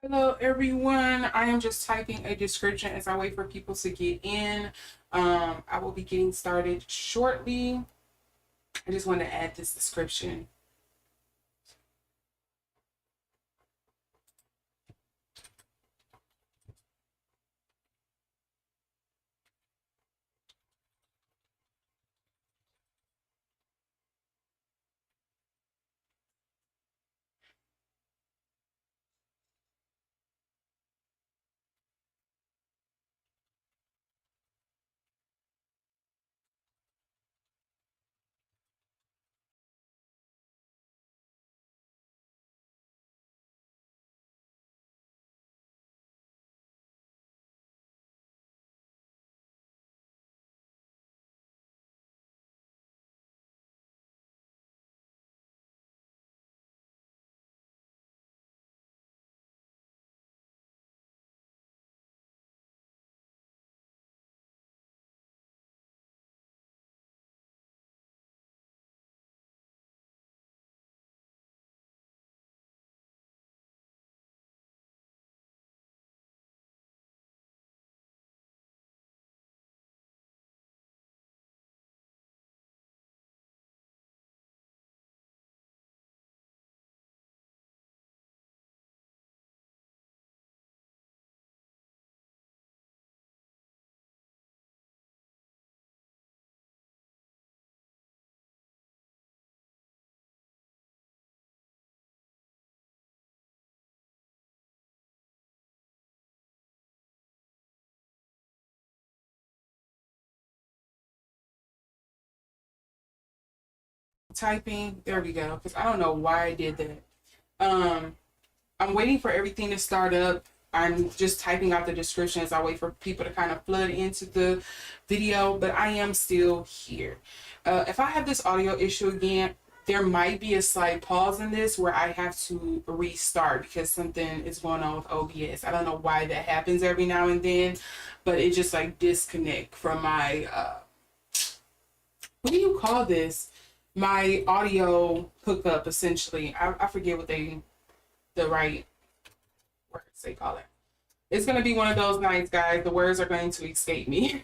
Hello, everyone. I am just typing a description as I wait for people to get in. I will be getting started shortly. I just want to add this description. Typing. There we go. Because I don't know why I did that. Um, I'm waiting for everything to start up. I'm just typing out the description as I wait for people to kind of flood into the video, but I am still here. If I have this audio issue again, there might be a slight pause in this where I have to restart because something is going on with OBS. I don't know why that happens every now and then, but it just like disconnect from my what do you call this? My audio hookup essentially. I forget what the right words they call it. It's gonna be one of those nights, guys. The words are going to escape me.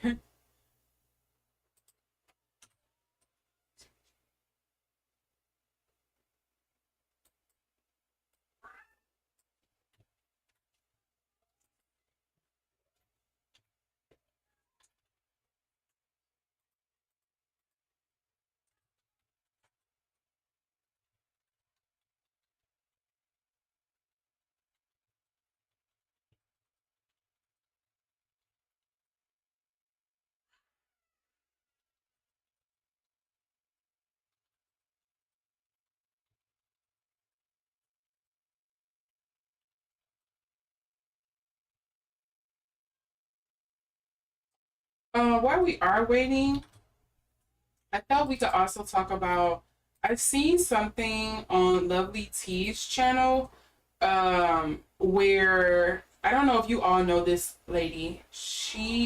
While we are waiting, I thought we could also talk about. I've seen something on Lovely T's channel, where I don't know if you all know this lady.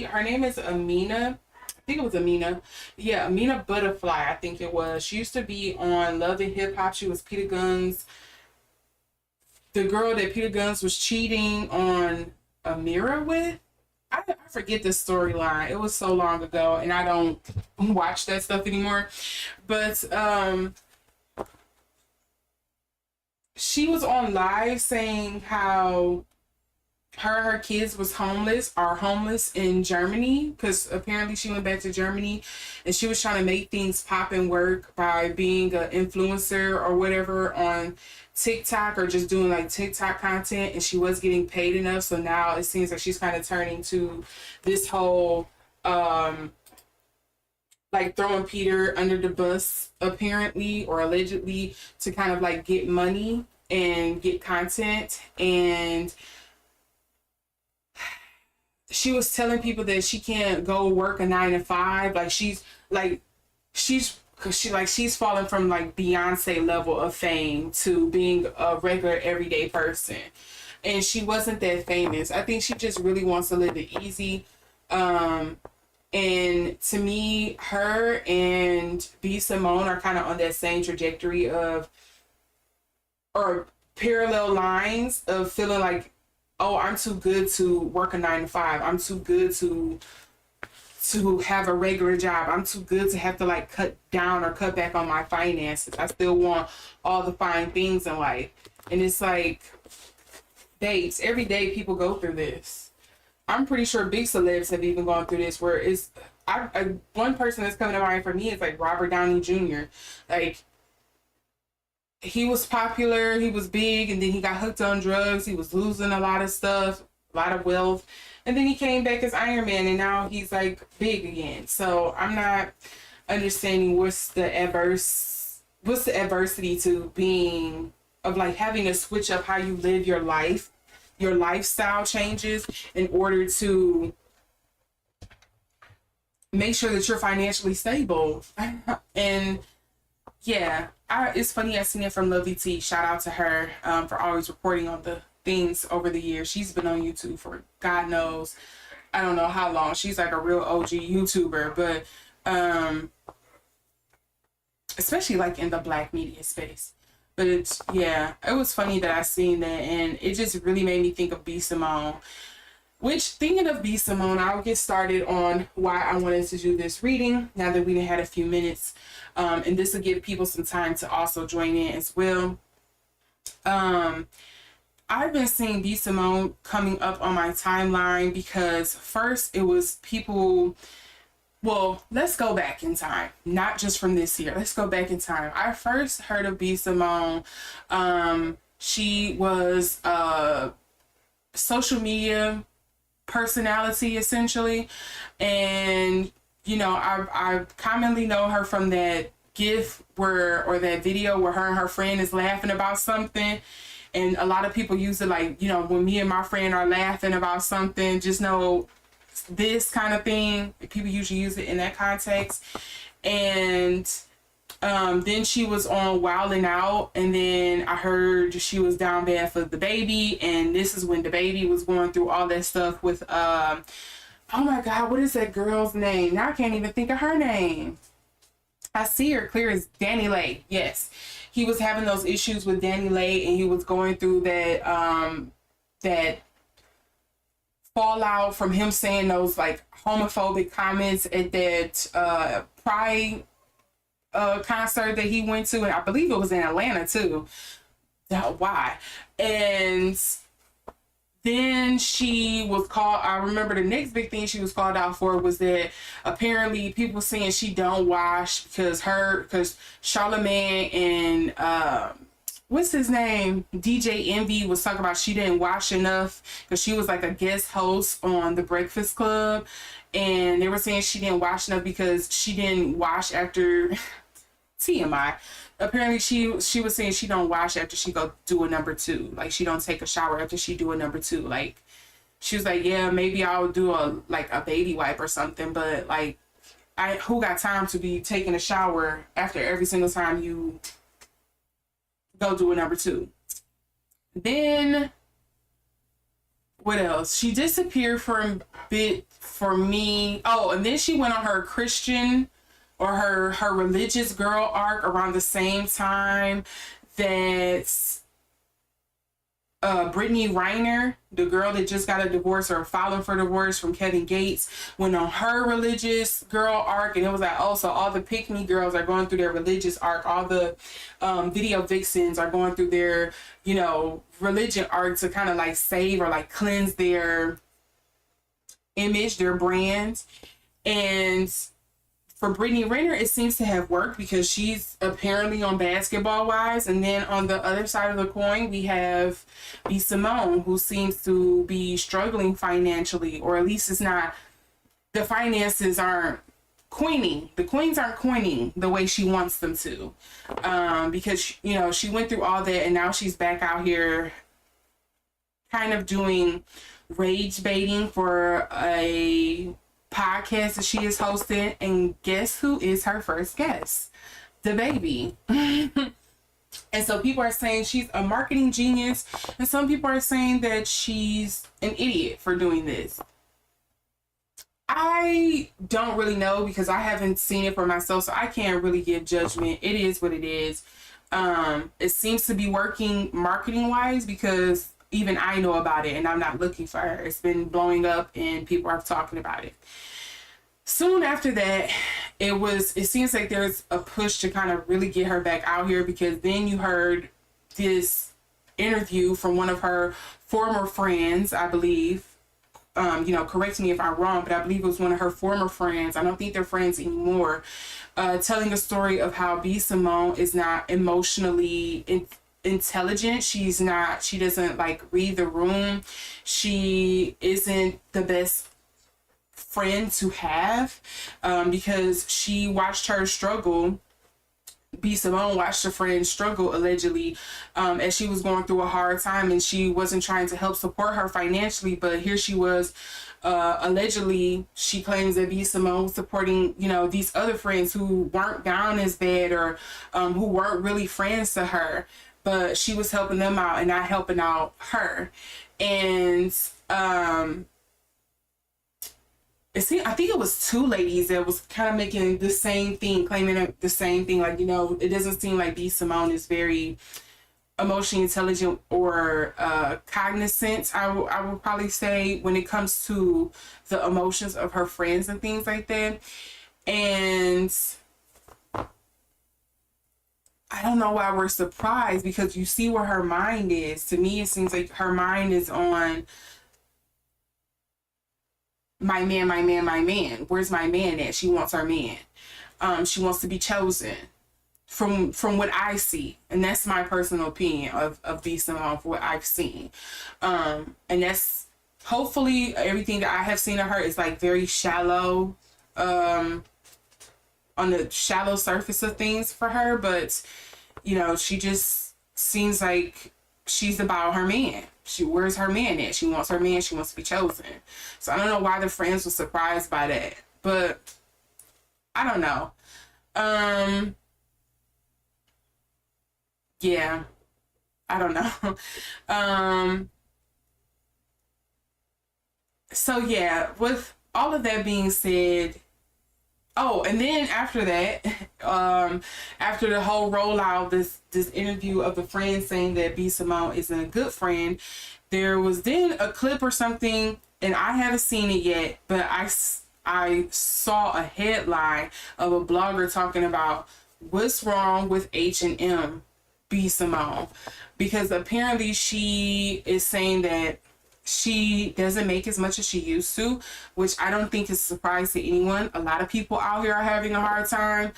Her name is Amina. I think it was Amina. Yeah, Amina Butterfly. I think it was. She used to be on Love and Hip Hop. She was Peter Gunn's, the girl that Peter Guns was cheating on Amira with. I forget the storyline. It was so long ago, and I don't watch that stuff anymore. But she was on live saying how her kids was homeless, are homeless in Germany, because apparently she went back to Germany and she was trying to make things pop and work by being an influencer or whatever on TikTok, or just doing like TikTok content, and she was getting paid enough. So now it seems like she's kind of turning to this whole like throwing Peter under the bus, apparently or allegedly, to kind of like get money and get content. And she was telling people that she can't go work a 9 to 5. Like she's fallen from like Beyonce level of fame to being a regular everyday person. And she wasn't that famous. I think she just really wants to live it easy. And to me, her and B Simone are kind of on that same trajectory of, or parallel lines of feeling like oh, I'm too good to work a 9 to 5. I'm too good to have a regular job. I'm too good to have to like cut down or cut back on my finances. I still want all the fine things in life. And it's like, babes, every day people go through this. I'm pretty sure big celebs have even gone through this, where it's one person that's coming to mind for me is like Robert Downey Jr. Like, he was popular, he was big, and then he got hooked on drugs. He was losing a lot of stuff, a lot of wealth, and then he came back as Iron Man, and now he's like big again. So I'm not understanding what's the adversity to being, of like having to switch up how you live your life. Your lifestyle changes in order to make sure that you're financially stable. And yeah, it's funny, I seen it from Lovey T. Shout out to her for always reporting on the things over the years. She's been on YouTube for God knows, I don't know how long. She's like a real OG YouTuber, but especially like in the Black media space. But it's, yeah, it was funny that I seen that, and it just really made me think of B. Simone. Which, thinking of B. Simone, I'll get started on why I wanted to do this reading now that we done had a few minutes. And this will give people some time to also join in as well. I've been seeing B. Simone coming up on my timeline because first it was people... Well, let's go back in time, not just from this year. Let's go back in time. I first heard of B. Simone. She was a social media personality, essentially. And, you know, I commonly know her from that GIF or that video where her and her friend is laughing about something. And a lot of people use it like, you know, when me and my friend are laughing about something, just know this kind of thing. People usually use it in that context. And then she was on Wild 'N Out, and then I heard she was down bad for the baby, and this is when the baby was going through all that stuff with oh my god, what is that girl's name? Now I can't even think of her name. I see her clear as DaniLeigh. Yes, he was having those issues with DaniLeigh, and he was going through that that fallout from him saying those like homophobic comments at that Pride concert that he went to, and I believe it was in Atlanta too. Why? And then she was called, I remember the next big thing she was called out for was that apparently people saying she don't wash because Charlamagne and what's his name? DJ Envy was talking about she didn't wash enough because she was like a guest host on The Breakfast Club. And they were saying she didn't wash enough because she didn't wash after TMI. Apparently she was saying she don't wash after she go do a number 2. Like she don't take a shower after she do a number 2. Like she was like, yeah, maybe I'll do a baby wipe or something. But like, who got time to be taking a shower after every single time you go do a number 2? Then what else? She disappeared for a bit for me. Oh, and then she went on her Christian or her religious girl arc around the same time that Brittany Reiner, the girl that just got a divorce or filing for divorce from Kevin Gates, went on her religious girl arc. And it was like, oh, so all the pick-me girls are going through their religious arc. All the video vixens are going through their, you know, religion arc to kind of like save or like cleanse their image, their brand. And for Brittany Renner, it seems to have worked because she's apparently on Basketball Wives. And then on the other side of the coin, we have B. Simone, who seems to be struggling financially, or at least it's not, the finances aren't coining. The queens aren't coining the way she wants them to. Because, you know, she went through all that and now she's back out here kind of doing rage baiting for a podcast that she is hosting, and guess who is her first guest? The baby. And so people are saying she's a marketing genius, and some people are saying that she's an idiot for doing this. I don't really know because I haven't seen it for myself, so I can't really give judgment. It is what it is. It seems to be working marketing wise because even I know about it and I'm not looking for her. It's been blowing up and people are talking about it. Soon after that, it seems like there's a push to kind of really get her back out here, because then you heard this interview from one of her former friends, I believe. Correct me if I'm wrong, but I believe it was one of her former friends. I don't think they're friends anymore. Telling a story of how B. Simone is not emotionally intelligent. She doesn't like read the room. She isn't the best friend to have, because she watched her struggle. B. Simone watched a friend struggle, allegedly, as she was going through a hard time, and she wasn't trying to help support her financially, but here she was, allegedly, she claims that B. Simone was supporting, these other friends who weren't down as bad, or who weren't really friends to her, but she was helping them out and not helping out her. And I think it was two ladies that was kind of making the same thing, claiming the same thing. Like, it doesn't seem like B. Simone is very emotionally intelligent or cognizant, I will probably say, when it comes to the emotions of her friends and things like that. And I don't know why we're surprised, because you see where her mind is. To me, it seems like her mind is on my man, my man, my man. Where's my man at? She wants her man. She wants to be chosen, from what I see. And that's my personal opinion of B. Simone, for what I've seen. And that's, hopefully, everything that I have seen of her is like very shallow, on the shallow surface of things for her. But, she just seems like she's about her man. Where's her man at? She wants her man. She wants to be chosen. So I don't know why the friends were surprised by that, but I don't know. Yeah, I don't know. So yeah, with all of that being said, oh, and then after that, after the whole rollout, this interview of the friend saying that B. Simone isn't a good friend, there was then a clip or something, and I haven't seen it yet, but I saw a headline of a blogger talking about what's wrong with H&M B. Simone, because apparently she is saying that she doesn't make as much as she used to, which I don't think is a surprise to anyone. A lot of people out here are having a hard time.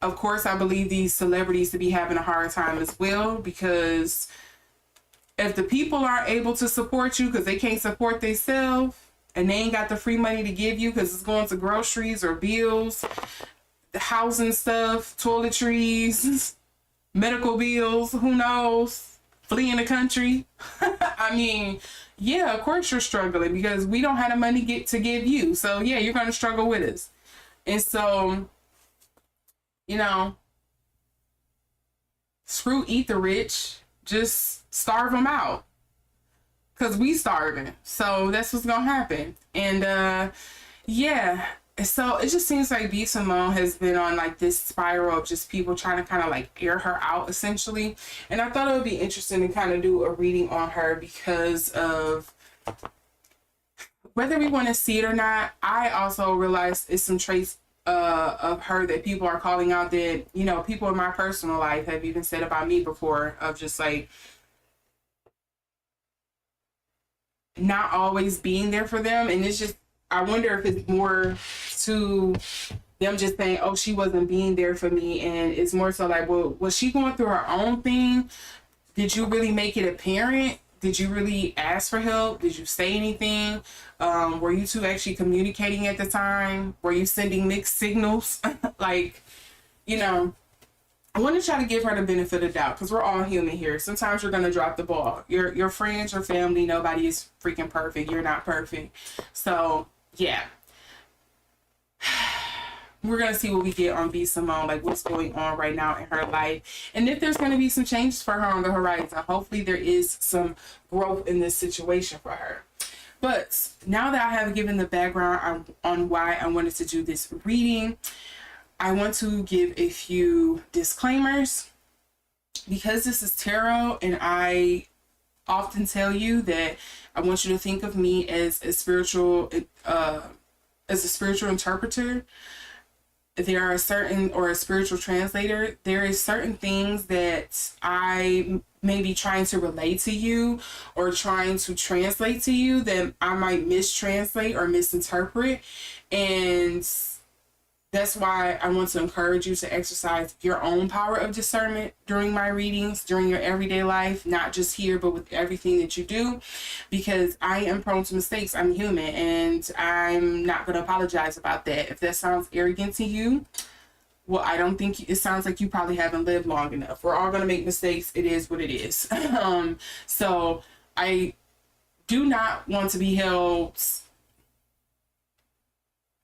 Of course, I believe these celebrities to be having a hard time as well, because if the people aren't able to support you because they can't support themselves, and they ain't got the free money to give you because it's going to groceries or bills, the housing stuff, toiletries, medical bills, who knows, fleeing the country. I mean, yeah, of course you're struggling, because we don't have the money to give you. So yeah, you're going to struggle with us. And so, screw eat the rich, just starve them out, because we starving. So that's what's going to happen. And yeah, so it just seems like B. Simone has been on like this spiral of just people trying to kind of like air her out, essentially. And I thought it would be interesting to kind of do a reading on her, because of whether we want to see it or not. I also realized it's some traits of her that people are calling out, that people in my personal life have even said about me before, of just like not always being there for them. And it's just, I wonder if it's more to them just saying, oh, she wasn't being there for me, and it's more so like, well, was she going through her own thing? Did you really make it apparent? Did you really ask for help? Did you say anything? Were you two actually communicating at the time? Were you sending mixed signals? Like, I want to try to give her the benefit of the doubt, because we're all human here. Sometimes you're going to drop the ball. Your friends, your family, nobody is freaking perfect. You're not perfect. So, yeah. We're going to see what we get on B. Simone, like what's going on right now in her life. And if there's going to be some changes for her on the horizon, hopefully there is some growth in this situation for her. But now that I have given the background on why I wanted to do this reading, I want to give a few disclaimers. Because this is tarot and I often tell you that I want you to think of me as a spiritual interpreter. There are certain, or a spiritual translator, there is certain things that I may be trying to relate to you or trying to translate to you that I might mistranslate or misinterpret. And that's why I want to encourage you to exercise your own power of discernment during my readings, during your everyday life, not just here, but with everything that you do, because I am prone to mistakes. I'm human, and I'm not going to apologize about that. If that sounds arrogant to you, well, I don't think it sounds like you probably haven't lived long enough. We're all going to make mistakes. It is what it is. So I do not want to be held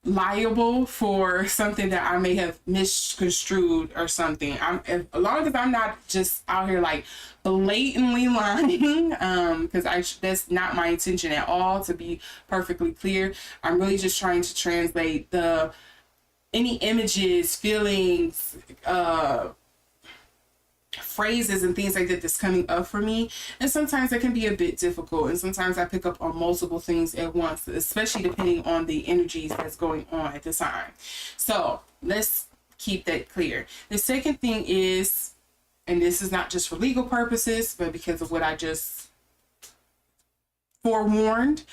liable for something that I may have misconstrued or something. As long as I'm not just out here like blatantly lying, because that's not my intention at all, to be perfectly clear. I'm really just trying to translate any images, feelings, phrases and things like that that's coming up for me. And sometimes that can be a bit difficult, and sometimes I pick up on multiple things at once, especially depending on the energies that's going on at the time. So let's keep that clear. The second thing is, and this is not just for legal purposes, but because of what I just forewarned,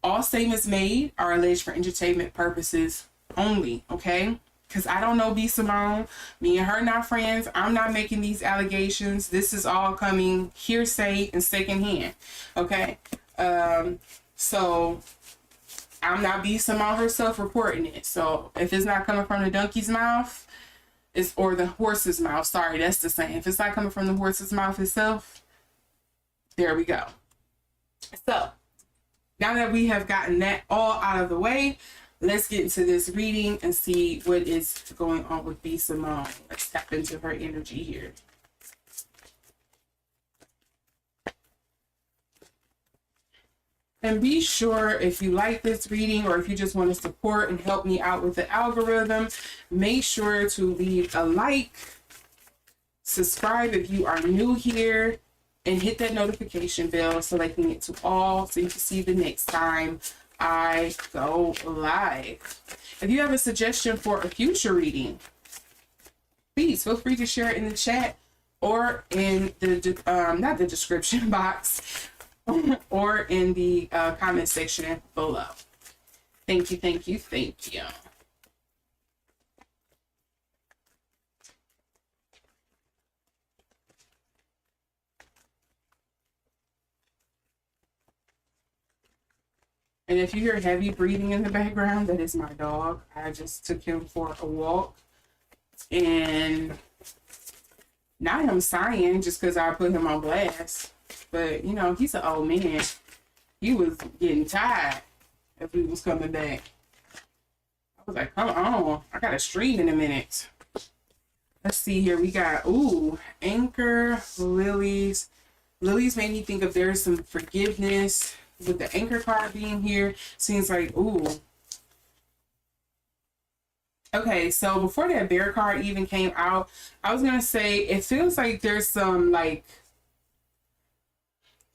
all statements made are alleged for entertainment purposes only, okay? Because I don't know B. Simone. Me and her not friends. I'm not making these allegations. This is all coming hearsay and secondhand. Okay? So I'm not B. Simone herself reporting it. So if it's not coming from the donkey's mouth, or the horse's mouth. Sorry, that's the same. If it's not coming from the horse's mouth itself, there we go. So now that we have gotten that all out of the way, let's get into this reading and see what is going on with B. Simone. Let's tap into her energy here. And be sure, if you like this reading or if you just want to support and help me out with the algorithm, make sure to leave a like, subscribe if you are new here, and hit that notification bell so they can get to all, so you can see the next time I go live. If you have a suggestion for a future reading, please feel free to share it in the chat or in the not the description box, or in the comment section below. Thank you, thank you, thank you. And if you hear heavy breathing in the background, that is my dog. I just took him for a walk. And not him sighing just because I put him on blast. But, you know, he's an old man. He was getting tired as we was coming back. I was like, come on. I got a stream in a minute. Let's see here. We got, anchor, lilies. Lilies made me think of there's some forgiveness. With the anchor card being here, seems like, okay, so before that bear card even came out, I was gonna say it feels like there's some, like,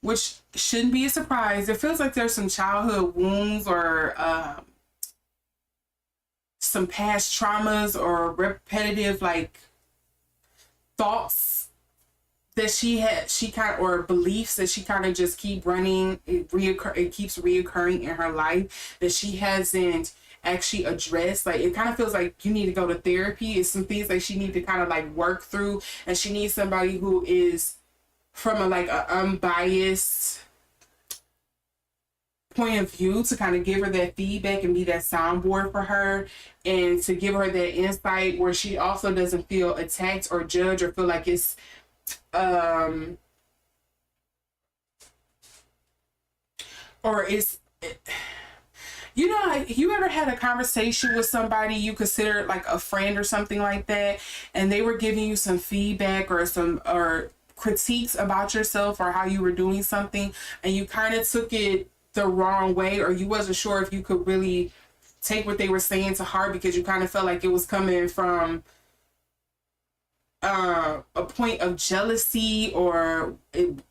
which shouldn't be a surprise, it feels like there's some childhood wounds or some past traumas or repetitive, like, thoughts that she kind of, or beliefs that she kind of just keep running, it keeps reoccurring in her life that she hasn't actually addressed. Like, it kind of feels like you need to go to therapy. It's some things like she needs to kind of like work through, and she needs somebody who is from a unbiased point of view to kind of give her that feedback and be that soundboard for her, and to give her that insight where she also doesn't feel attacked or judged or feel like it's or is, you know, you ever had a conversation with somebody you consider like a friend or something like that, and they were giving you some feedback or critiques about yourself or how you were doing something, and you kind of took it the wrong way, or you wasn't sure if you could really take what they were saying to heart because you kind of felt like it was coming from a a point of jealousy, or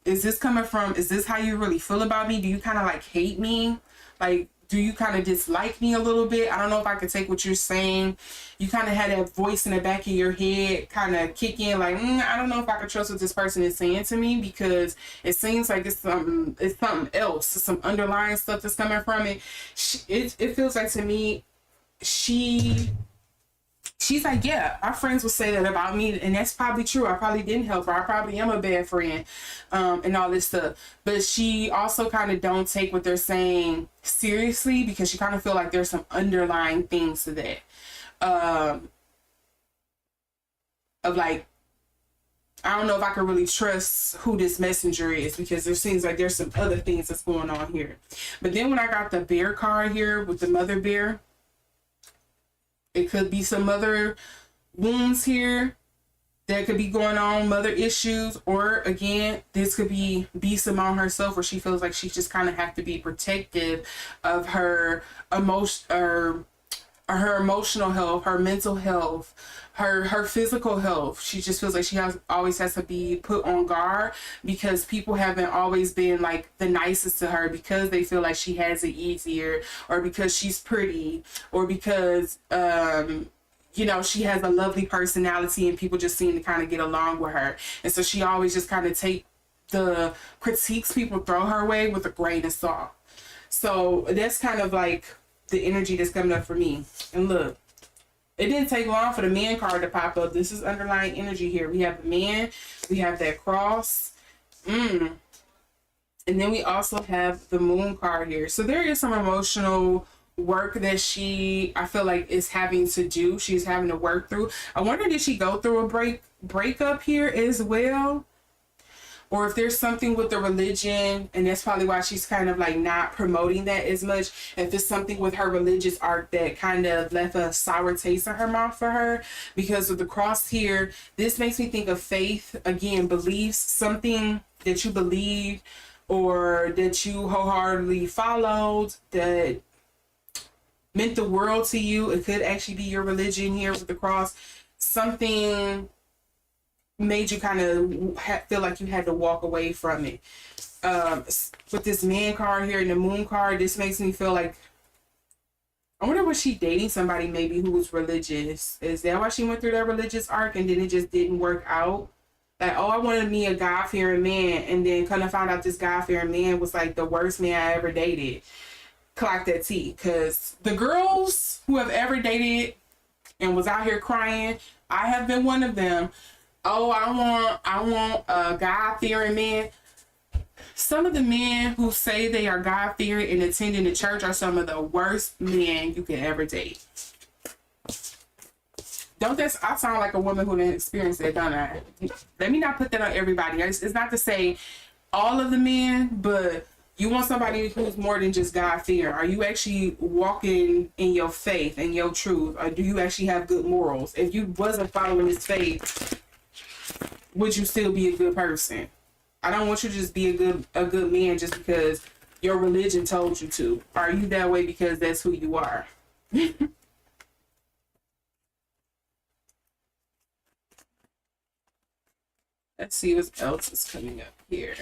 is this coming from, is this how you really feel about me? Do you kind of like hate me? Like, do you kind of dislike me a little bit? I don't know if I could take what you're saying. You kind of had that voice in the back of your head kind of kick in, like, I don't know if I could trust what this person is saying to me, because it seems like it's something else. It's some underlying stuff that's coming from it. It feels like to me, she's like, yeah, our friends will say that about me, and that's probably true. I probably didn't help her. I probably am a bad friend, and all this stuff. But she also kind of don't take what they're saying seriously, because she kind of feel like there's some underlying things to that. Of like, I don't know if I can really trust who this messenger is, because there seems like there's some other things that's going on here. But then when I got the bear card here with the mother bear, it could be some other wounds here that could be going on, mother issues, or again, this could be Simone herself, where she feels like she just kind of have to be protective of her emotion, or her emotional health, her mental health, her physical health. She just feels like she always has to be put on guard, because people haven't always been like the nicest to her, because they feel like she has it easier, or because she's pretty, or because you know, she has a lovely personality and people just seem to kind of get along with her. And so she always just kind of take the critiques people throw her way with a grain of salt. So that's kind of like the energy that's coming up for me. And look, it didn't take long for the man card to pop up. This is underlying energy here. We have the man, we have that cross, and then we also have the moon card here. So there is some emotional work that I feel like is having to do. She's having to work through. I wonder, did she go through a breakup here as well? Or if there's something with the religion, and that's probably why she's kind of like not promoting that as much. If it's something with her religious arc that kind of left a sour taste in her mouth for her, because with the cross here, this makes me think of faith. Again, beliefs, something that you believed or that you wholeheartedly followed, that meant the world to you. It could actually be your religion here with the cross. Something made you kind of feel like you had to walk away from it. With this man card here and the moon card, this makes me feel like, I wonder, was she dating somebody maybe who was religious? Is that why she went through that religious arc and then it just didn't work out? Like, oh, I wanted me a God-fearing man, and then kind of found out this God-fearing man was like the worst man I ever dated. Clock that T, because the girls who have ever dated and was out here crying, I have been one of them. Oh, I want a God-fearing man. Some of the men who say they are God-fearing and attending the church are some of the worst men you could ever date. I sound like a woman who didn't experience that, don't I? Let me not put that on everybody. It's not to say all of the men, but you want somebody who's more than just God-fearing. Are you actually walking in your faith and your truth? Or do you actually have good morals? If you wasn't following this faith, would you still be a good person? I don't want you to just be a good man just because your religion told you to. Are you that way because that's who you are? Let's see what else is coming up here.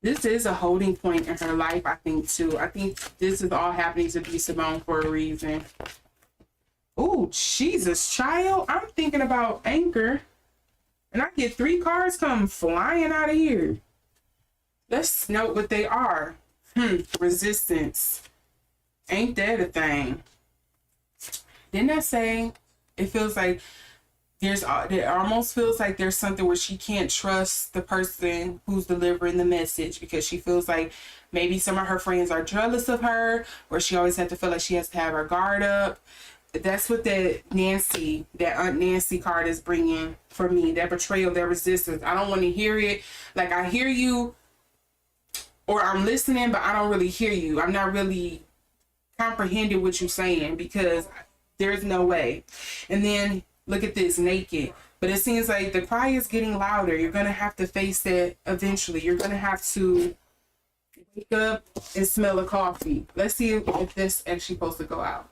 This is a holding point in her life, I think, too. I think this is all happening to be Simone for a reason. Oh, Jesus, child. I'm thinking about Anchor. And I get 3 cards come flying out of here. Let's note what they are. Resistance. Ain't that a thing? Didn't I say it feels like it almost feels like there's something where she can't trust the person who's delivering the message, because she feels like maybe some of her friends are jealous of her, or she always has to feel like she has to have her guard up. That's what that Aunt Nancy card is bringing for me. That betrayal, that resistance. I don't want to hear it. Like, I hear you, or I'm listening, but I don't really hear you. I'm not really comprehending what you're saying, because there's no way. And then look at this, naked. But it seems like the cry is getting louder. You're going to have to face that eventually. You're going to have to wake up and smell a coffee. Let's see if this actually supposed to go out.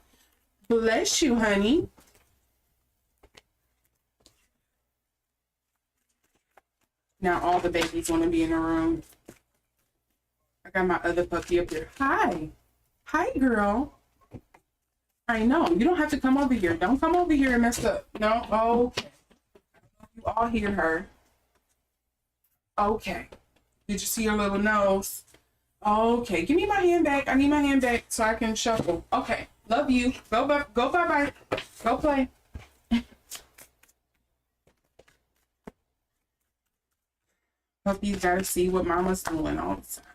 Bless you, honey. Now all the babies want to be in the room. I got my other puppy up here. Hi. Hi, girl. I know. You don't have to come over here. Don't come over here and mess up. No? Okay. You all hear her. Okay. Did you see your little nose? Okay. Give me my hand back. I need my hand back so I can shuffle. Okay. Love you. Go bye-bye. Go play. Puppies gotta see what mama's doing all the time.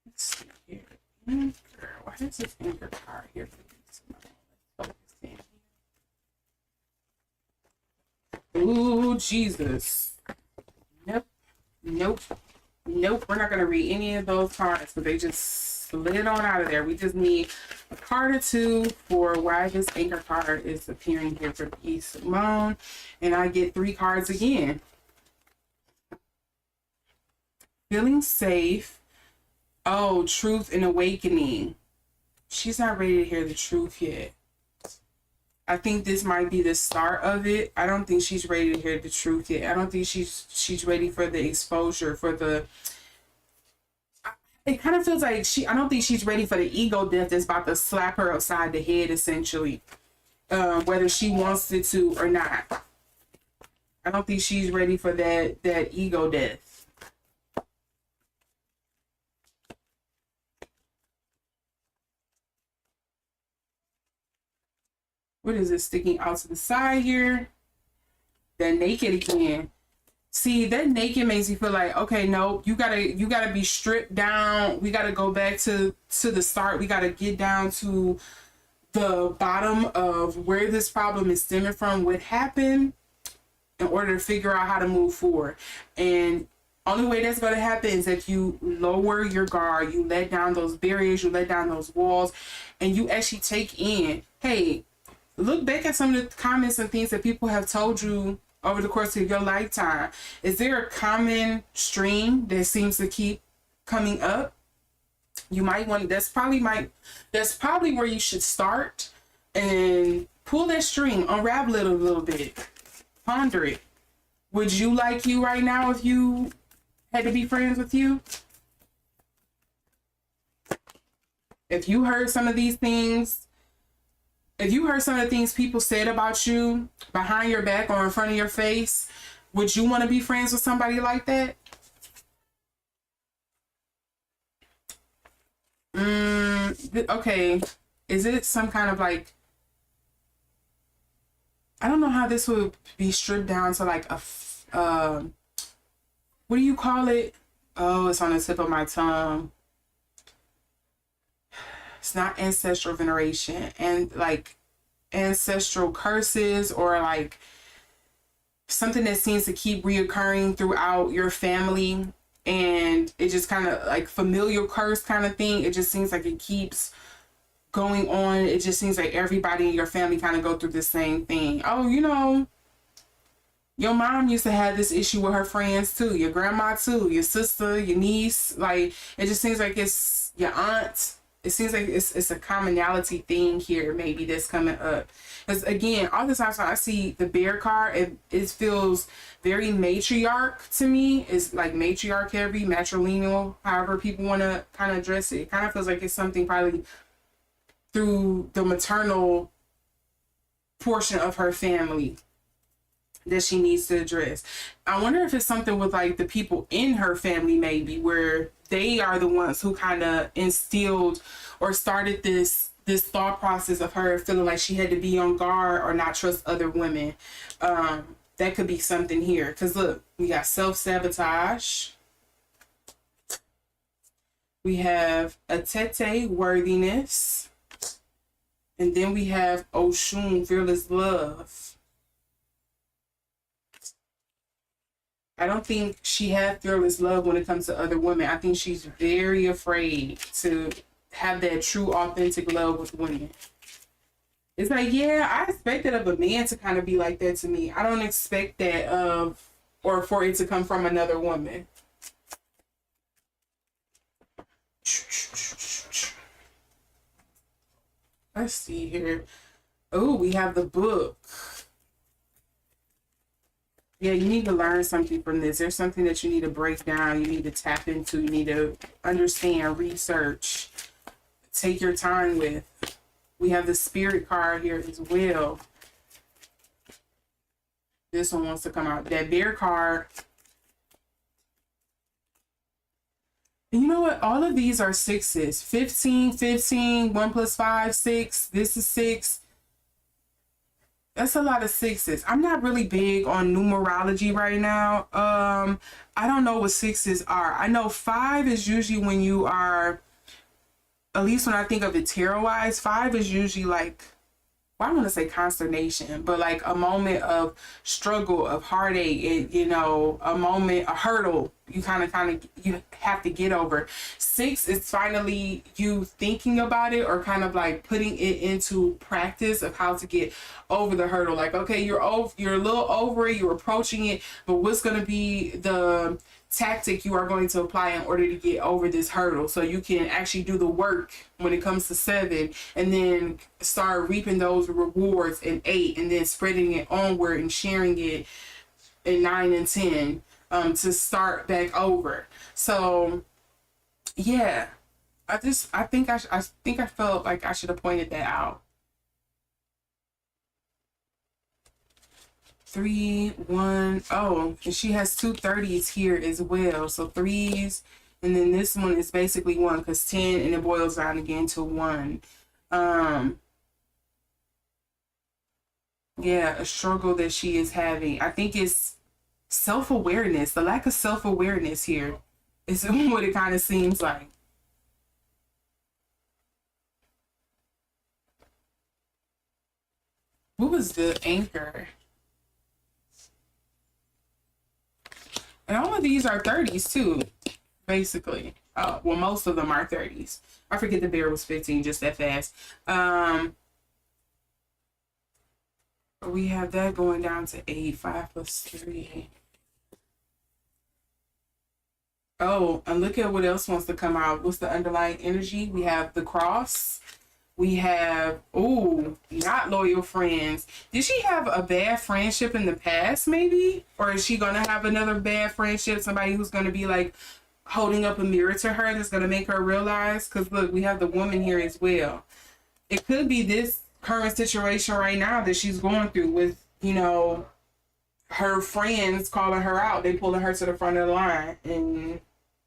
Let's see here. Anchor. Why is this anchor card here for this? Let's focus in. Ooh, Jesus. Nope. We're not gonna read any of those cards, but they just slid on out of there. We just need a card or two for why this anchor card is appearing here for Simone, and I get 3 cards again. Feeling safe. Oh, truth and awakening. She's not ready to hear the truth yet. I think this might be the start of it. I don't think she's ready to hear the truth yet. I don't think she's ready for the exposure, for the... It kind of feels like I don't think she's ready for the ego death that's about to slap her upside the head, essentially. Whether she wants it to or not. I don't think she's ready for that ego death. What is this sticking out to the side here? That naked again. See, that naked makes me feel like, okay, no, you gotta be stripped down. We gotta go back to the start. We gotta get down to the bottom of where this problem is stemming from, what happened, in order to figure out how to move forward. And only way that's gonna happen is that you lower your guard, you let down those barriers, you let down those walls, and you actually take in, hey, look back at some of the comments and things that people have told you over the course of your lifetime. Is there a common stream that seems to keep coming up? You might want, that's probably where you should start, and pull that string, unravel it a little bit, ponder it. Would you like you right now if you had to be friends with you? If you heard some of these things, if you heard some of the things people said about you behind your back or in front of your face, would you want to be friends with somebody like that? Okay. Is it some kind of like, I don't know how this would be stripped down to like a, what do you call it? Oh, it's on the tip of my tongue. It's not ancestral veneration, and like ancestral curses, or like something that seems to keep reoccurring throughout your family, and it just kind of like familial curse kind of thing. It just seems like it keeps going on. It just seems like everybody in your family kind of go through the same thing. Oh, you know, your mom used to have this issue with her friends too, your grandma too, your sister, your niece. Like, it just seems like it's your aunt. It seems like it's a commonality thing here, maybe, that's coming up. Because again, all the times when I see the bear card, it feels very matriarch to me. It's like matriarch heavy, matrilineal, however people want to kind of address it. It kind of feels like it's something probably through the maternal portion of her family that she needs to address. I wonder if it's something with like the people in her family, maybe, where they are the ones who kind of instilled or started this thought process of her feeling like she had to be on guard or not trust other women. That could be something here. Because look, we got self-sabotage. We have Atete, worthiness. And then we have Oshun, fearless love. I don't think she had fearless love when it comes to other women. I think she's very afraid to have that true, authentic love with women. It's like, yeah, I expect it of a man to kind of be like that to me. I don't expect that or for it to come from another woman. Let's see here. Oh, we have the book. Yeah, you need to learn something from this. There's something that you need to break down. You need to tap into. You need to understand, research, take your time with. We have the spirit card here as well. This one wants to come out. That bear card. And you know what? All of these are sixes. 15, 15, 1 plus 5, 6. This is 6. That's a lot of sixes. I'm not really big on numerology right now. I don't know what sixes are. I know 5 is usually when you are, at least when I think of it tarot wise, 5 is usually like, well, I want to say consternation, but like a moment of struggle, of heartache, and, you know, a moment, a hurdle you kind of you have to get over. 6 is finally you thinking about it, or kind of like putting it into practice of how to get over the hurdle. Like, okay, you're a little over it, you're approaching it, but what's going to be the tactic you are going to apply in order to get over this hurdle, so you can actually do the work when it comes to 7, and then start reaping those rewards in 8, and then spreading it onward and sharing it in 9 and 10, to start back over. So yeah, I think I felt like I should have pointed that out. 3, 1. Oh, and she has 2 30s here as well. So 3s, and then this one is basically 1, because 10, and it boils down again to 1. Yeah, a struggle that she is having. I think it's self-awareness. The lack of self-awareness here is what it kind of seems like. What was the anchor? And all of these are 30s too, basically. Well, most of them are 30s. I forget the bear was 15 just that fast. We have that going down to 8, 5 plus 3. Oh, and look at what else wants to come out. What's the underlying energy? We have the cross. We have, oh, not loyal friends. Did she have a bad friendship in the past, maybe? Or is she going to have another bad friendship? Somebody who's going to be like holding up a mirror to her that's going to make her realize? Because look, we have the woman here as well. It could be this current situation right now that she's going through with, you know, her friends calling her out. They pulling her to the front of the line, and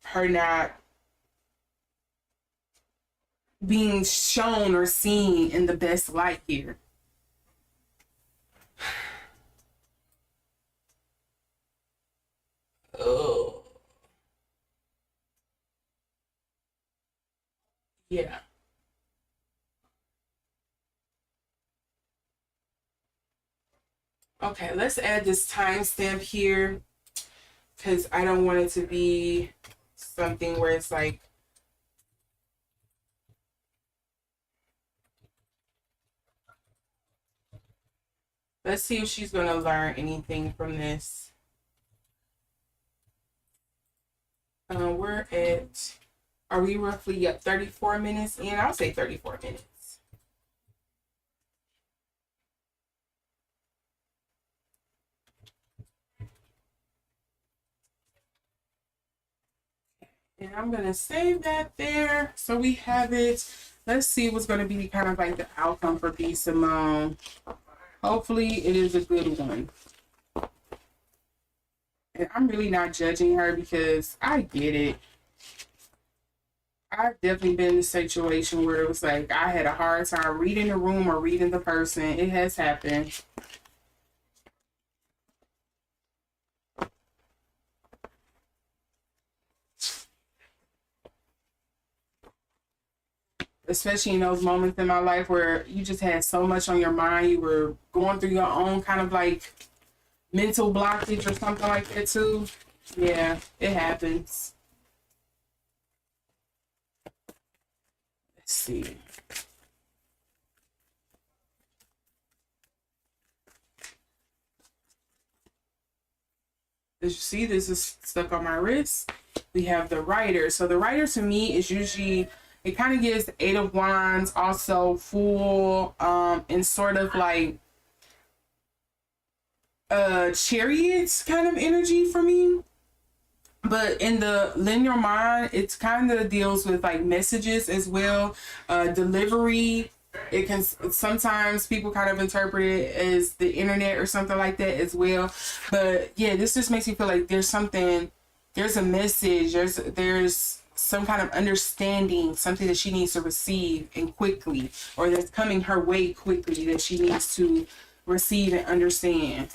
her not being shown or seen in the best light here. Oh. Yeah. Okay, let's add this timestamp here, because I don't want it to be something where it's like, let's see if she's going to learn anything from this. We're at, are we roughly at 34 minutes in? I'll say 34 minutes. And I'm going to save that there so we have it. Let's see what's going to be kind of like the outcome for B. Simone. Hopefully it is a good one. And I'm really not judging her, because I get it. I've definitely been in a situation where it was like I had a hard time reading the room or reading the person. It has happened. Especially in those moments in my life where you just had so much on your mind. You were going through your own kind of like mental blockage or something like that too. Yeah, it happens. Let's see. As you see, this is stuck on my wrist. We have the Rider. So the Rider to me is usually It kind of gives the Eight of Wands, also full, and sort of like chariots kind of energy for me. But in the Lenormand, it's kind of deals with like messages as well, delivery. It can sometimes people kind of interpret it as the internet or something like that as well. But yeah, this just makes me feel like there's something, there's a message, there's some kind of understanding, something that she needs to receive and quickly, or that's coming her way quickly that she needs to receive and understand.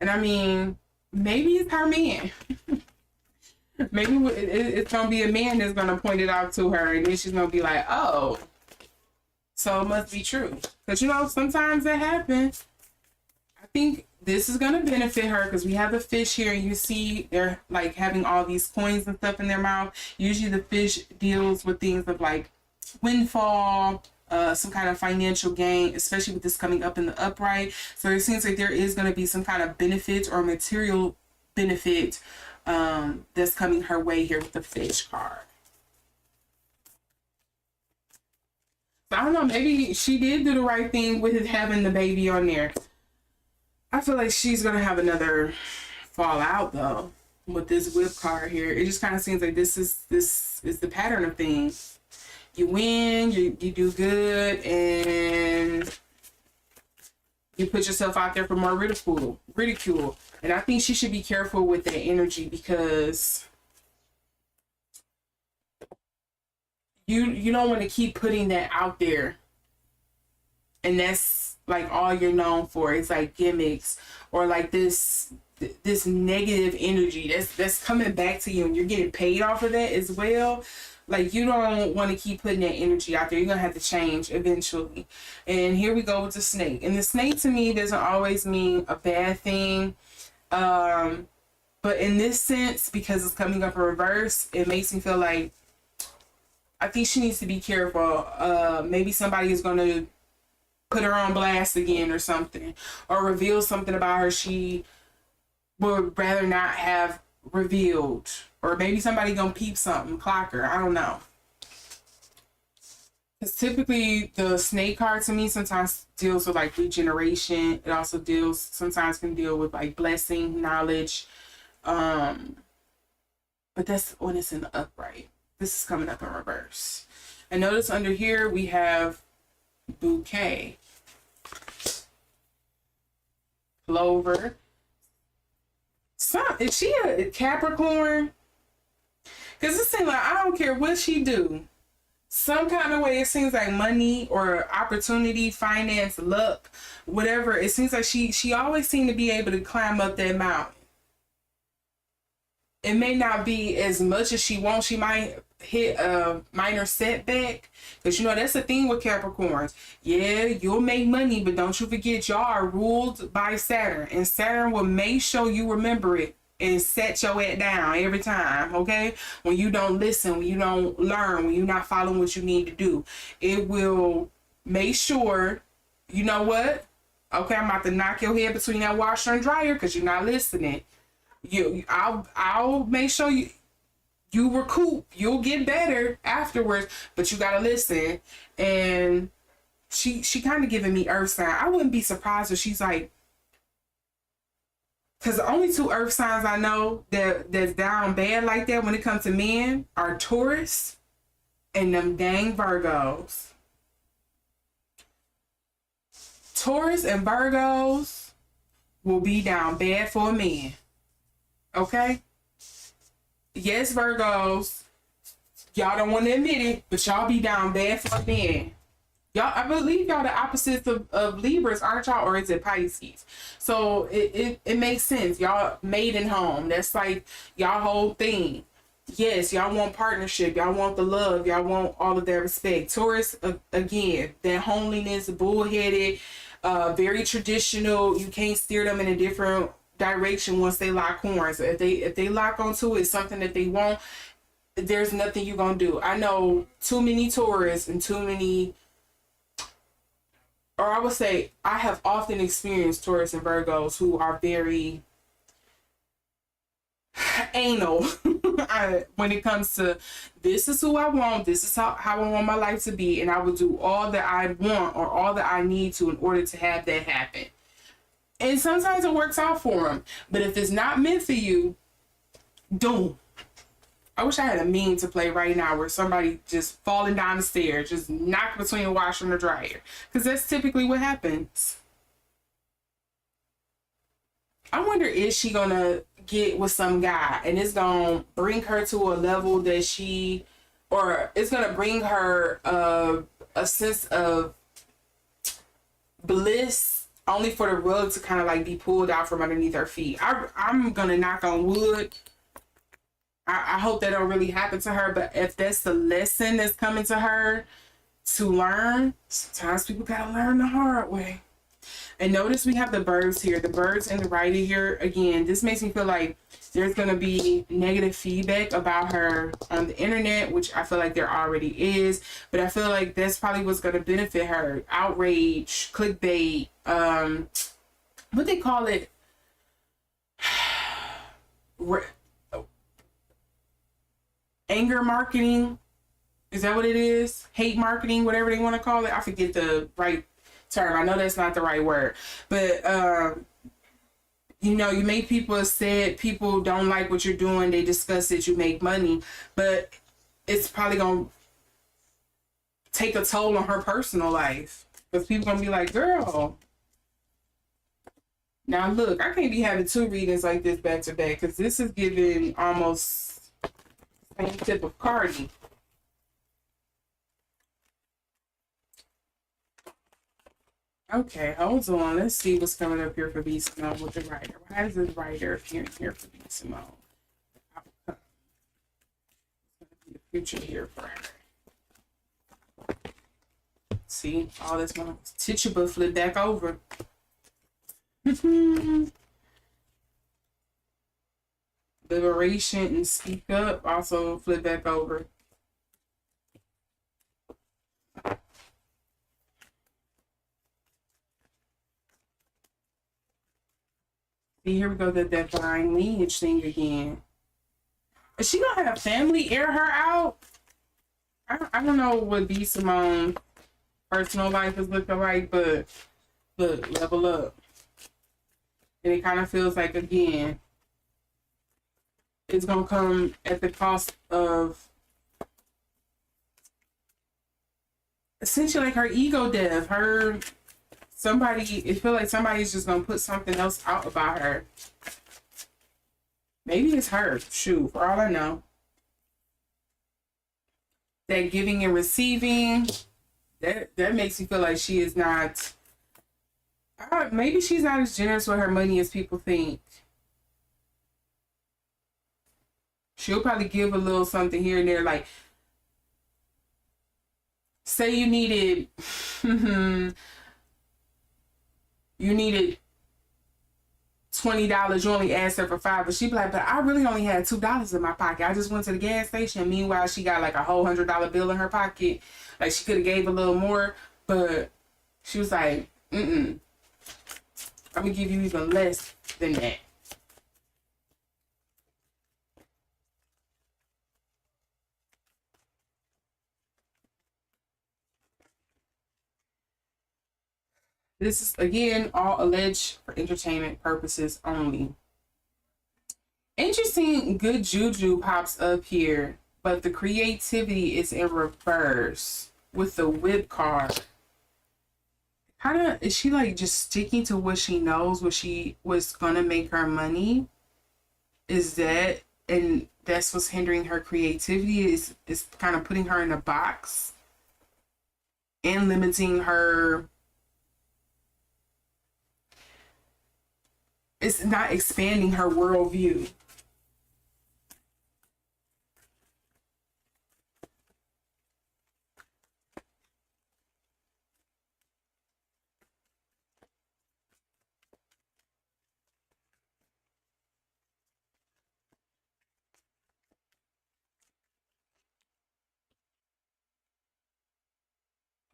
And I mean, maybe it's her man. Maybe it's going to be a man that's going to point it out to her, and then she's going to be like, oh, so it must be true. Because, you know, sometimes that happens. I think this is going to benefit her because we have the fish here. You see they're like having all these coins and stuff in their mouth. Usually the fish deals with things of like windfall, some kind of financial gain, especially with this coming up in the upright. So it seems like there is going to be some kind of benefit or material benefit that's coming her way here with the fish card. So I don't know, maybe she did do the right thing with having the baby on there. I feel like she's going to have another fallout though with this whip card here. It just kind of seems like this is the pattern of things. You win, you do good, and you put yourself out there for more ridicule. And I think she should be careful with that energy because you don't want to keep putting that out there. And that's like all you're known for. It's like gimmicks or like this negative energy that's coming back to you, and you're getting paid off of that as well. Like, you don't want to keep putting that energy out there. You're going to have to change eventually. And here we go with the snake. And the snake to me doesn't always mean a bad thing. But in this sense, because it's coming up in reverse, it makes me feel like I think she needs to be careful. Maybe somebody is going to put her on blast again or something. Or reveal something about her she would rather not have revealed. Or maybe somebody gonna peep something, clock her. I don't know. Because typically the snake card to me sometimes deals with like regeneration. It also sometimes can deal with like blessing, knowledge. But that's when it's in the upright. This is coming up in reverse. And notice under here we have bouquet, clover. Is she a Capricorn? Because it seems like I don't care what she do. Some kind of way it seems like money or opportunity, finance, luck, whatever. It seems like she always seems to be able to climb up that mountain. It may not be as much as she wants. She might hit a minor setback. Because, you know, that's the thing with Capricorns. Yeah, you'll make money, but don't you forget y'all are ruled by Saturn. And Saturn will make sure you remember it and set your head down every time, okay? When you don't listen, when you don't learn, when you're not following what you need to do. It will make sure, you know what? Okay, I'm about to knock your head between that washer and dryer because you're not listening. I'll make sure you recoup. You'll get better afterwards, but you gotta listen. And she kind of giving me earth sign. I wouldn't be surprised if she's like, because the only two earth signs I know that's down bad like that when it comes to men are Taurus and them dang Virgos. Taurus and Virgos will be down bad for a man. Okay? Yes, Virgos, y'all don't want to admit it, but y'all be down bad for a man. Y'all, I believe y'all the opposites of Libras, aren't y'all? Or is it Pisces? So it makes sense. Y'all made in home. That's like y'all whole thing. Yes, y'all want partnership. Y'all want the love. Y'all want all of that respect. Taurus, again, that homeliness, bullheaded, very traditional. You can't steer them in a different direction once they lock horns. If they lock onto it, something that they want, there's nothing you're gonna do. I know too many Taurus and too many, or I would say I have often experienced Taurus and Virgos who are very anal when it comes to this is who I want, this is how I want my life to be, and I will do all that I want or all that I need to in order to have that happen. And sometimes it works out for them. But if it's not meant for you, don't. I wish I had a meme to play right now where somebody just falling down the stairs, just knocked between a washer and a dryer. Because that's typically what happens. I wonder, is she going to get with some guy and it's going to bring her to a level that she, or it's going to bring her a sense of bliss only for the rug to kind of like be pulled out from underneath her feet. I'm going to knock on wood. I hope that don't really happen to her, but if that's the lesson that's coming to her to learn, sometimes people gotta learn the hard way. And notice we have the birds here, the birds and the rider here. Again, this makes me feel like there's gonna be negative feedback about her on the internet, which I feel like there already is, but I feel like that's probably what's gonna benefit her. Outrage, clickbait, what they call it? Anger marketing, is that what it is? Hate marketing, whatever they want to call it. I forget the right term. I know that's not the right word, but you know, you make people upset. People don't like what you're doing. They discuss it. You make money, but it's probably gonna take a toll on her personal life because people gonna be like, "Girl, now look, I can't be having two readings like this back to back because this is giving almost." Same tip of Cardi. Okay, hold on. Let's see what's coming up here for B. Simone with the writer. Why is this writer appearing here for B. Simone? Outcome. It's going to be the future here for her. See, all this one. Teacher book flip back over. Liberation and speak up also flip back over. See, here we go, the divine lineage thing again. Is she gonna have family air her out? I don't know what B. Simone's personal life is looking like, but look, level up. And it kind of feels like, again, it's gonna come at the cost of essentially like her ego death. Her somebody, it feels like somebody's just gonna put something else out about her. Maybe it's her. Shoot, for all I know. That giving and receiving, that makes me feel like she is not. Maybe she's not as generous with her money as people think. She'll probably give a little something here and there, like say you needed you needed $20, you only asked her for $5, but she'd be like, but I really only had $2 in my pocket. I just went to the gas station. Meanwhile, she got like a whole $100 bill in her pocket. Like she could have gave a little more, but she was like, I'm gonna give you even less than that. This is, again, all alleged for entertainment purposes only. Interesting, good juju pops up here, but the creativity is in reverse with the whip card. Kind of, is she like just sticking to what she knows, what she was gonna make her money? Is that, and that's what's hindering her creativity, is kind of putting her in a box and limiting her. It's not expanding her worldview.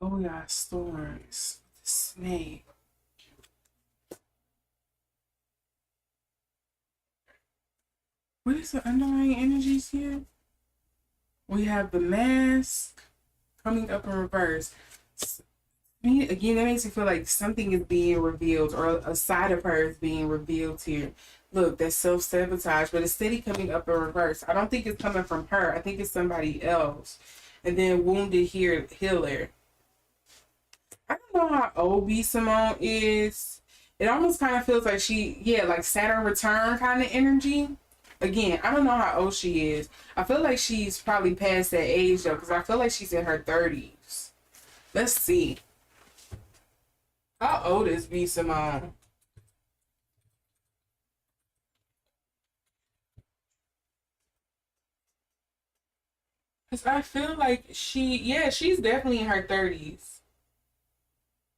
Oh yeah, storms. The snake. What is the underlying energies here? We have the mask coming up in reverse. Again, that makes me feel like something is being revealed, or a side of her is being revealed here. Look, that's self-sabotage, but it's steady coming up in reverse. I don't think it's coming from her. I think it's somebody else. And then wounded healer. I don't know how old B Simone is. It almost kind of feels like like Saturn return kind of energy. Again, I don't know how old she is. I feel like she's probably past that age though, because I feel like she's in her 30s. Let's see. How old is B Simone? Because I feel like she's definitely in her 30s.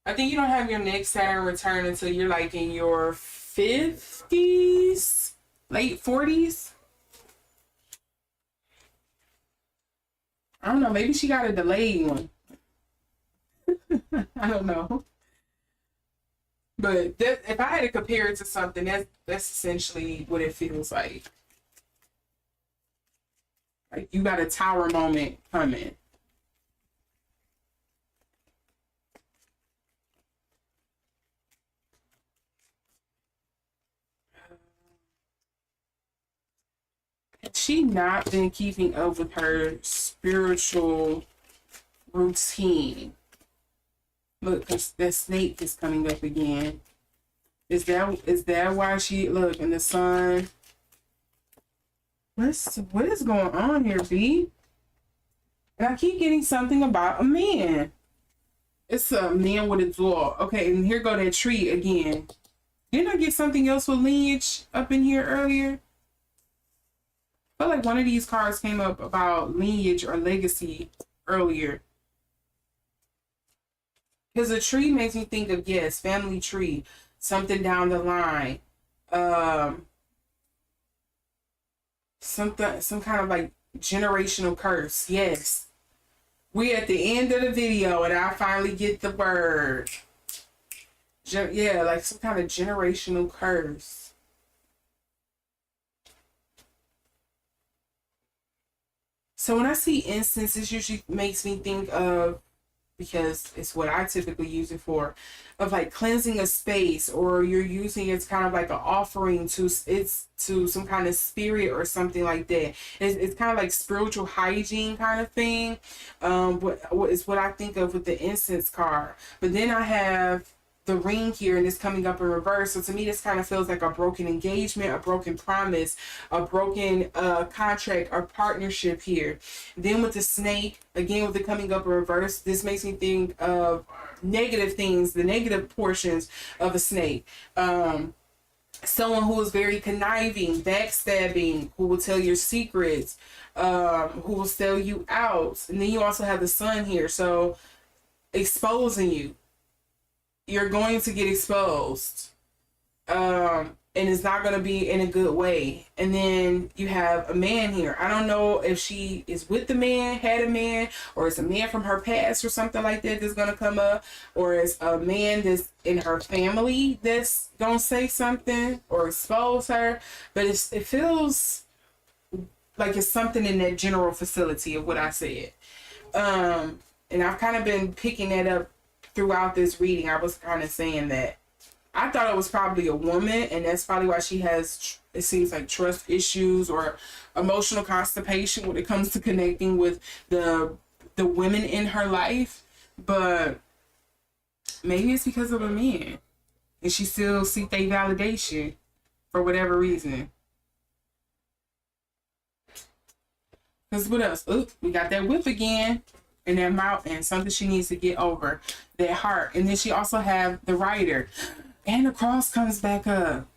I think you don't have your next Saturn return until you're like in your 50s, late 40s. I don't know. Maybe she got a delayed one. I don't know. But if I had to compare it to something, that's essentially what it feels like. Like you got a tower moment coming. She not been keeping up with her spiritual routine. Look, that snake is coming up again. Is that why she look in the sun? What is going on here, B? And I keep getting something about a man. It's a man with a door. Okay, and here go that tree again. Didn't I get something else with lineage up in here earlier? I feel like one of these cards came up about lineage or legacy earlier. Because a tree makes me think of, yes, family tree, something down the line. Some kind of like generational curse. Yes. We at the end of the video and I finally get the word. Yeah, like some kind of generational curse. So when I see incense, it usually makes me think of, because it's what I typically use it for, of like cleansing a space, or you're using it's kind of like an offering to some kind of spirit or something like that. It's kind of like spiritual hygiene kind of thing. What is what I think of with the incense card. But then I have the ring here, and it's coming up in reverse. So to me, this kind of feels like a broken engagement, a broken promise, a broken contract or partnership here. Then with the snake, again with it coming up in reverse, this makes me think of negative things, the negative portions of a snake. Someone who is very conniving, backstabbing, who will tell your secrets, who will sell you out. And then you also have the sun here, so exposing you. You're going to get exposed. And it's not going to be in a good way. And then you have a man here. I don't know if she is with the man, had a man, or it's a man from her past or something like that that's going to come up, or it's a man that's in her family that's going to say something or expose her. But it feels like it's something in that general facility of what I said. And I've kind of been picking that up throughout this reading. I was kind of saying that I thought it was probably a woman, and that's probably why she has, it seems like, trust issues or emotional constipation when it comes to connecting with the women in her life. But maybe it's because of a man, and she still seeks a validation for whatever reason. Because what else? Oop, we got that whip again. And that mountain, something she needs to get over, that heart. And then she also have the rider, and the cross comes back up.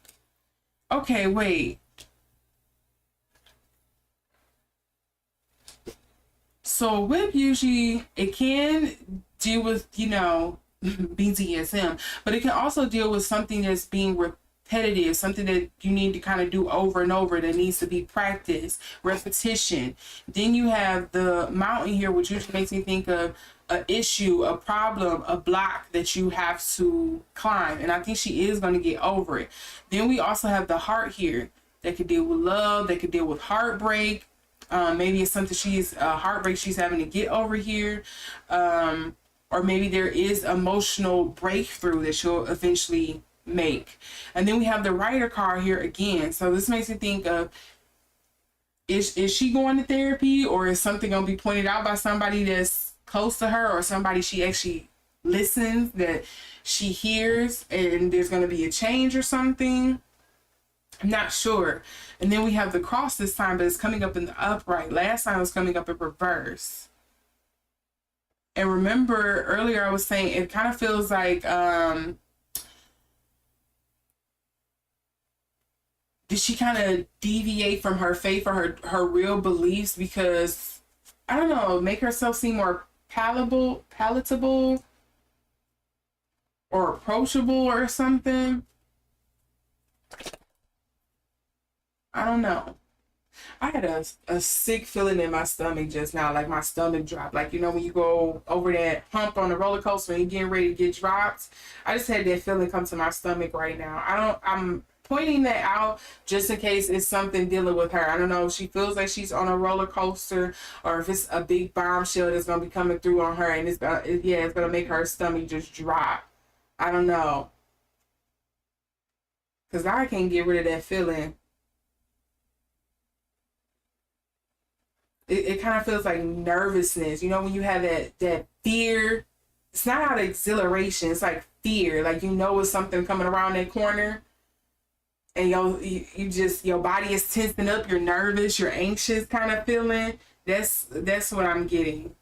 Okay, wait. So whip usually, it can deal with, BDSM, but it can also deal with something that's being repetitive, something that you need to kind of do over and over, that needs to be practiced, repetition. Then you have the mountain here, which usually makes me think of an issue, a problem, a block that you have to climb. And I think she is going to get over it. Then we also have the heart here. They could deal with love. They could deal with heartbreak. Maybe it's something heartbreak she's having to get over here. Or maybe there is emotional breakthrough that she'll eventually make. And then we have the Rider card here again. So this makes me think of, is she going to therapy, or is something going to be pointed out by somebody that's close to her, or somebody she actually listens, that she hears, and there's going to be a change or something? I'm not sure. And then we have the cross this time, but it's coming up in the upright. Last time it was coming up in reverse. And remember earlier I was saying it kind of feels like, did she kind of deviate from her faith or her real beliefs because, I don't know, make herself seem more palatable or approachable or something? I don't know. I had a sick feeling in my stomach just now, like my stomach dropped. Like, you know, when you go over that hump on the roller coaster and you're getting ready to get dropped. I just had that feeling come to my stomach right now. I'm pointing that out just in case it's something dealing with her. I don't know if she feels like she's on a roller coaster, or if it's a big bombshell that's gonna be coming through on her, and it's gonna make her stomach just drop. I don't know, because I can't get rid of that feeling. It kind of feels like nervousness. You know, when you have that fear, it's not out of exhilaration. It's like fear. Like, you know, it's something coming around that corner, and your body is tensing up. You're nervous. You're anxious, kind of feeling. That's what I'm getting.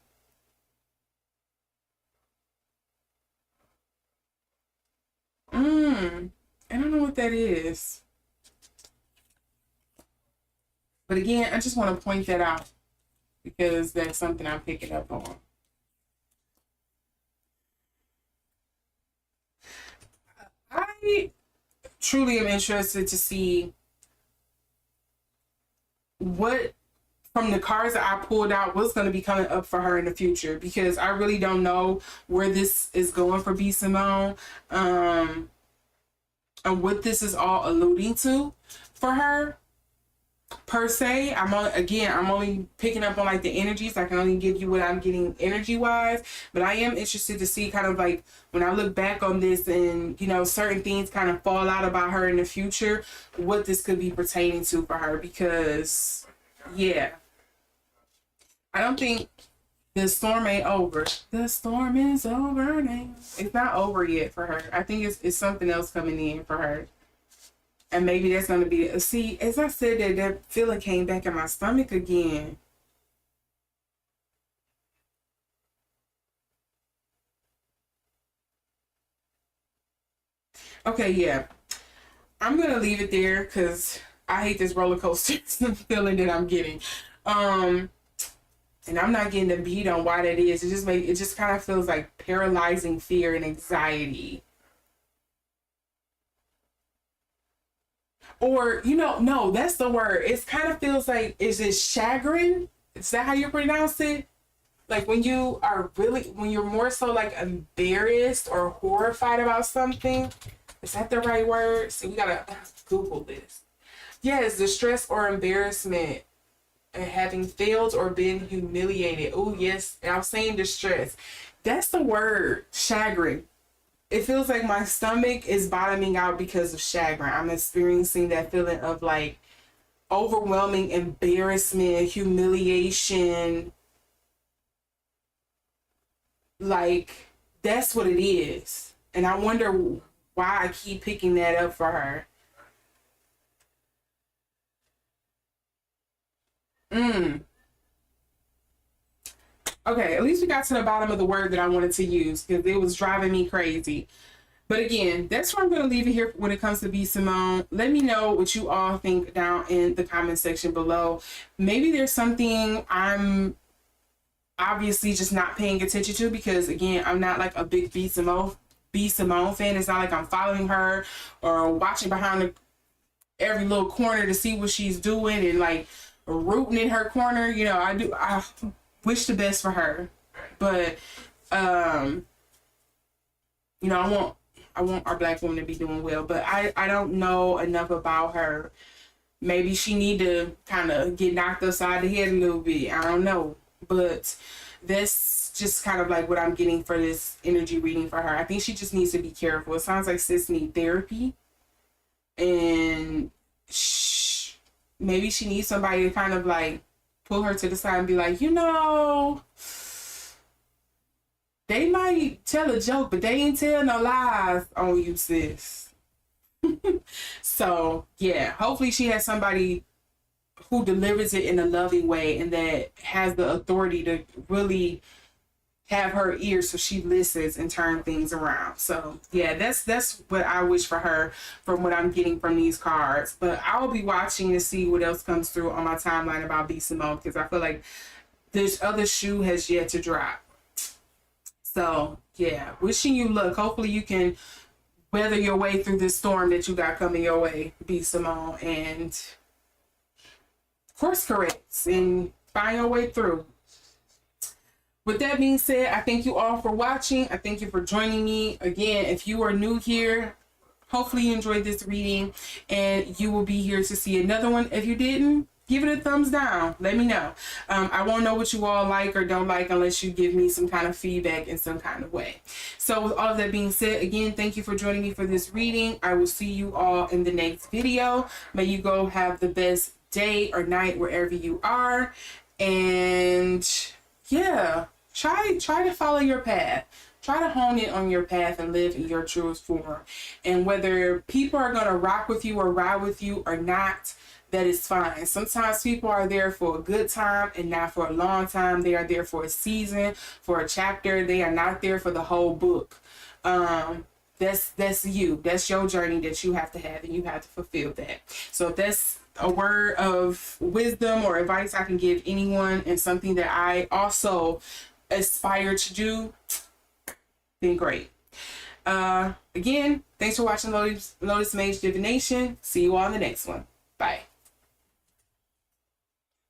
I don't know what that is, but again, I just want to point that out because that's something I'm picking up on. I truly am interested to see what, from the cards that I pulled out, what's going to be coming up for her in the future, because I really don't know where this is going for B. Simone, and what this is all alluding to for her. Per se, I'm only picking up on like the energies. I can only give you what I'm getting energy wise, but I am interested to see kind of like when I look back on this and, you know, certain things kind of fall out about her in the future, what this could be pertaining to for her. Because yeah, I don't think the storm ain't over. The storm is over now. It's not over yet for her. I think it's something else coming in for her. And maybe that's going to be, see, as I said, that feeling came back in my stomach again. Okay, yeah. I'm going to leave it there because I hate this roller coaster feeling that I'm getting. And I'm not getting a beat on why that is. It just kind of feels like paralyzing fear and anxiety. Or, you know, no, that's the word. It kind of feels like, is it chagrin? Is that how you pronounce it? Like when you're more so like embarrassed or horrified about something. Is that the right word? So we gotta Google this. Yes, distress or embarrassment and having failed or been humiliated. Oh, yes. And I was saying distress. That's the word, chagrin. It feels like my stomach is bottoming out because of chagrin. I'm experiencing that feeling of like overwhelming embarrassment, humiliation. Like, that's what it is. And I wonder why I keep picking that up for her. Okay, at least we got to the bottom of the word that I wanted to use because it was driving me crazy. But again, that's where I'm going to leave it here when it comes to B. Simone. Let me know what you all think down in the comment section below. Maybe there's something I'm obviously just not paying attention to because, again, I'm not like a big B. Simone fan. It's not like I'm following her or watching behind every little corner to see what she's doing and like rooting in her corner. You know, I wish the best for her. But, you know, I want our Black woman to be doing well, but I don't know enough about her Maybe she need to kind of get knocked upside the head a little bit. I don't know. But that's just kind of like what I'm getting for this energy reading for her. I think she just needs to be careful. It sounds like sis needs therapy. And maybe she needs somebody to kind of like pull her to the side and be like, you know, they might tell a joke, but they ain't tell no lies on you, sis. So yeah, hopefully she has somebody who delivers it in a loving way and that has the authority to really have her ears so she listens and turn things around. So yeah, that's what I wish for her from what I'm getting from these cards. But I will be watching to see what else comes through on my timeline about B. Simone, because I feel like this other shoe has yet to drop. So yeah, wishing you luck. Hopefully you can weather your way through this storm that you got coming your way, B. Simone, and course corrects and find your way through. With that being said, I thank you all for watching. I thank you for joining me. Again, if you are new here, hopefully you enjoyed this reading and you will be here to see another one. If you didn't, give it a thumbs down. Let me know. I won't know what you all like or don't like unless you give me some kind of feedback in some kind of way. So with all of that being said, again, thank you for joining me for this reading. I will see you all in the next video. May you go have the best day or night wherever you are. And yeah, try to follow your path. Try to hone in on your path and live in your truest form. And whether people are going to rock with you or ride with you or not, that is fine. Sometimes people are there for a good time and not for a long time. They are there for a season, for a chapter. They are not there for the whole book. That's you. That's your journey that you have to have, and you have to fulfill that. So if that's a word of wisdom or advice I can give anyone, and something that I also aspire to do, then great. Again, thanks for watching Lotus Mage Divination. See you all in the next one. Bye.